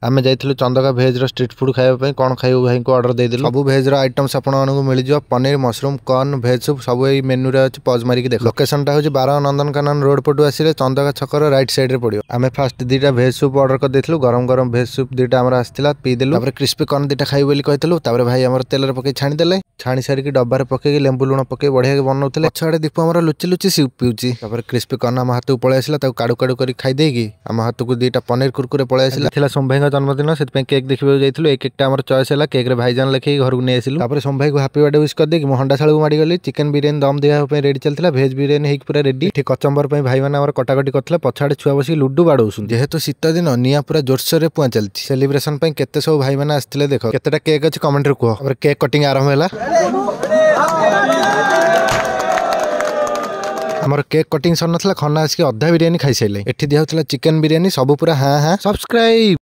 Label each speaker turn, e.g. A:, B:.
A: आम जाइलु चंदका भेज street food खाया कौन खाइबू भाई को ऑर्डर दे सब भेज आइटम्स आपको मिल जाए पनीर मशरूम कॉर्न भेज सूप सब ये मेन्यू रे अच्छी पज मारिक देख लोकेशन टा हूँ 12 नंदनकानन रोड पटू आसिले चंदका छकर राइट साइड रे पड़ो आम फास्ट दीटा भेज सूप ऑर्डर कर देलु गरम गरम भेज सूप दीटा आसला पीदेलु क्रिस्पी कॉर्न दीटा खाई बोली कहलु भाई आम तेल पकई छाणीदे छाणी सारिक डब्बार पकई लेंबू लुण पकई बढ़िया बनाते छुआड़े दीप आम लुचि लुचि सूप पीऊँची क्रिस्पी कॉर्न आम हाथ को पलि आसला काड़ू काड़ू कर खाईदेकी आम हाथ को दीटा पनीर कुरकुरे पलि आसला सोम भाई जन्मदिन से केक देखा जाइए एक केकटा आम चॉइस है केक भाईजान लिखे घर को नहीं आसिलु सोम भाई को हापी बर्थडे विश कर देकी हंडाशाल को मारिगली चिकेन बिरियानी दम देवाई रेडी चलता भेज बिरियानी होगी पूरा रेडी कचम्बर भाई मैंने कटाकटी करते पछाड़े छुआ बस लुडु बाड़ौसन जेहेतु शीत दिन निआ पूरा जोरसोर रे पुआ चलती सेलिब्रेशन केते सब भाई मैंने आसते देख केतेटा केक अच्छी कमेंट कह केक कटिंग आरंभ है आमर केक कटिंग सर ना खना आसिक अधा बिरियानी खाई सारे एठी दिया चिकेन बिरियानी सब पूरा हाँ हाँ सब्सक्राइब।